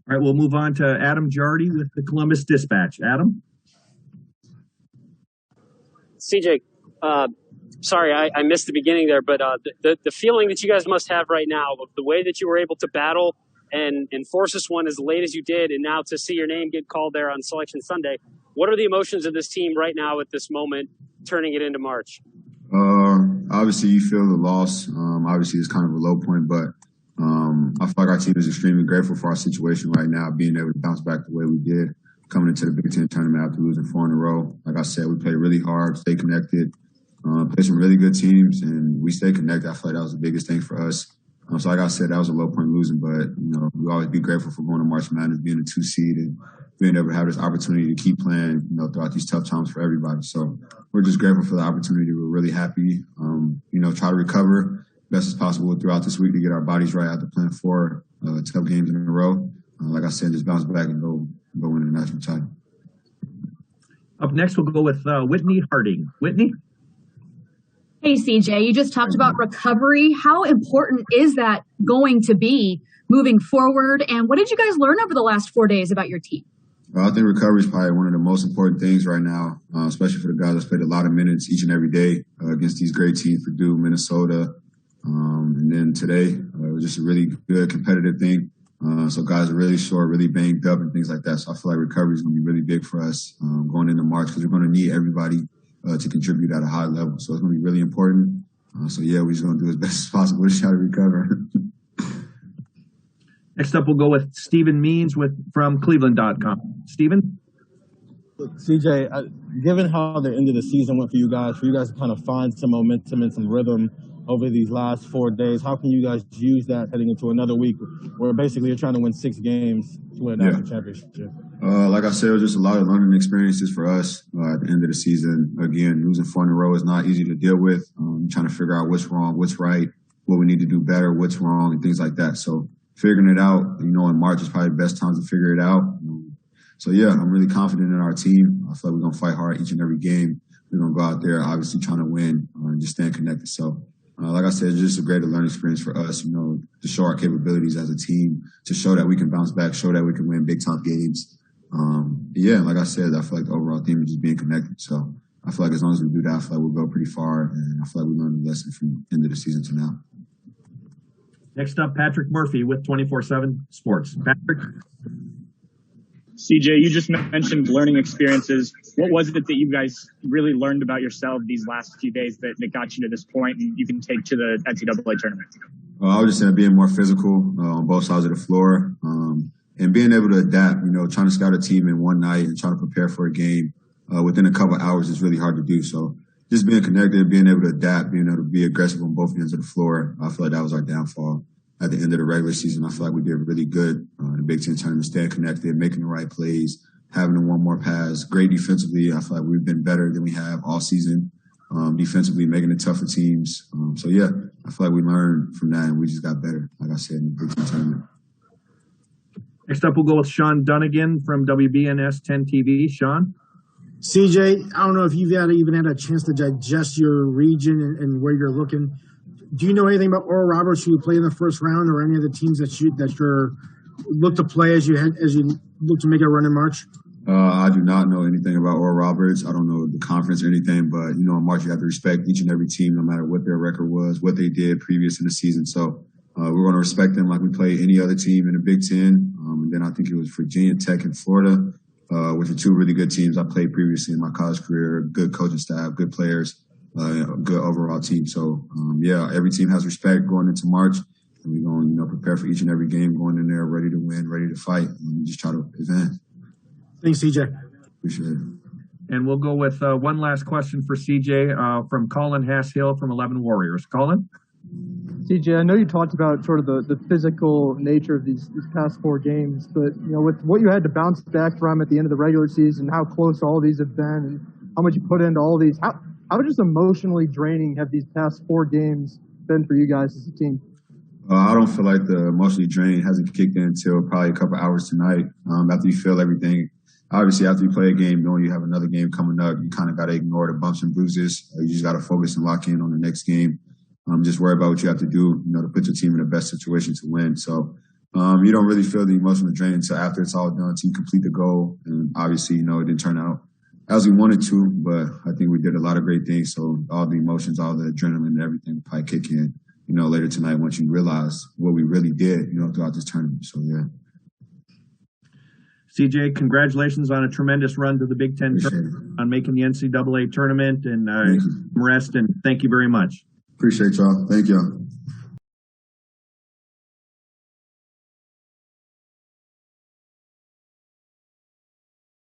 All right, we'll move on to Adam Jardy with the Columbus Dispatch. Adam? CJ, sorry, I missed the beginning there, but the feeling that you guys must have right now of the way that you were able to battle and force this one as late as you did, and now to see your name get called there on Selection Sunday, what are the emotions of this team right now at this moment, turning it into March? Obviously, you feel the loss. Obviously, it's kind of a low point, but I feel like our team is extremely grateful for our situation right now, being able to bounce back the way we did, coming into the Big Ten tournament after losing 4 in a row. Like I said, we played really hard, stayed connected, played some really good teams, and we stayed connected. I feel like that was the biggest thing for us. So like I said, that was a low point losing, but, we always be grateful for going to March Madness, being a 2 seed, and being able to have this opportunity to keep playing, throughout these tough times for everybody. So we're just grateful for the opportunity. We're really happy, try to recover best as possible throughout this week to get our bodies right after playing 4 tough games in a row. Like I said, just bounce back and go win the national title. Up next, we'll go with Whitney Harding. Whitney? Hey, CJ, you just talked about recovery. How important is that going to be moving forward? And what did you guys learn over the last 4 days about your team? I think recovery is probably one of the most important things right now, especially for the guys that's played a lot of minutes each and every day against these great teams, Purdue, Minnesota. And then today, it was just a really good competitive thing. So guys are really short, really banged up and things like that. So I feel like recovery is going to be really big for us going into March because we're going to need everybody to contribute at a high level. So it's going to be really important. We're just going to do as best as possible to try to recover. Next up, we'll go with Stephen Means from Cleveland.com. Stephen? CJ, given how the end of the season went for you guys to kind of find some momentum and some rhythm over these last 4 days, how can you guys use that heading into another week where basically you're trying to win 6 games to win a national championship? Like I said, it was just a lot of learning experiences for us at the end of the season. Again, losing 4 in a row is not easy to deal with. Trying to figure out what's wrong, what's right, what we need to do better, what's wrong, and things like that. So figuring it out, in March is probably the best time to figure it out. I'm really confident in our team. I feel like we're going to fight hard each and every game. We're going to go out there, obviously trying to win and just staying connected. So, like I said, it's just a great learning experience for us, to show our capabilities as a team, to show that we can bounce back, show that we can win big time games. Like I said, I feel like the overall theme is just being connected. So I feel like as long as we do that, I feel like we'll go pretty far. And I feel like we learned a lesson from the end of the season to now. Next up, Patrick Murphy with 24/7 Sports. Patrick? CJ, you just mentioned learning experiences. What was it that you guys really learned about yourself these last few days that got you to this point and you can take to the NCAA tournament? I would just say being more physical on both sides of the floor and being able to adapt, trying to scout a team in one night and trying to prepare for a game within a couple of hours is really hard to do. So just being connected, being able to adapt, being able to be aggressive on both ends of the floor, I feel like that was our downfall. At the end of the regular season, I feel like we did really good in the Big Ten tournament, staying connected, making the right plays, having the one more pass. Great defensively. I feel like we've been better than we have all season defensively, making it tough for teams. I feel like we learned from that and we just got better, like I said, in the Big Ten tournament. Next up, we'll go with Sean Dunnigan from WBNS 10 TV. Sean? CJ, I don't know if you've even had a chance to digest your region and where you're looking. Do you know anything about Oral Roberts, who you play in the first round, or any of the teams that you're look to play as you look to make a run in March? I do not know anything about Oral Roberts. I don't know the conference or anything, but in March you have to respect each and every team, no matter what their record was, what they did previous in the season. So we're going to respect them like we play any other team in the Big Ten. And then I think it was Virginia Tech and Florida, which are 2 really good teams I played previously in my college career. Good coaching staff, good players. Good overall team. So, every team has respect going into March. And we're going to prepare for each and every game, going in there ready to win, ready to fight, and just try to advance. Thanks, CJ. Appreciate it. And we'll go with one last question for CJ from Colin Hasshill from 11 Warriors. Colin? CJ, I know you talked about sort of the physical nature of these past 4 games, but, with what you had to bounce back from at the end of the regular season, how close all these have been, and how much you put into all these, how just emotionally draining have these past 4 games been for you guys as a team? I don't feel like the emotionally draining hasn't kicked in until probably a couple hours tonight. After you feel everything, obviously after you play a game, knowing you have another game coming up, you kind of got to ignore the bumps and bruises. You just got to focus and lock in on the next game. Just worry about what you have to do, to put your team in the best situation to win. So you don't really feel the emotional drain until after it's all done, until you complete the goal. And obviously, it didn't turn out as we wanted to, but I think we did a lot of great things. So all the emotions, all the adrenaline and everything probably kick in, later tonight once you realize what we really did, throughout this tournament. So, yeah. CJ, congratulations on a tremendous run to the Big Ten tournament, on making the NCAA tournament, and rest, and thank you very much. Appreciate y'all. Thank y'all.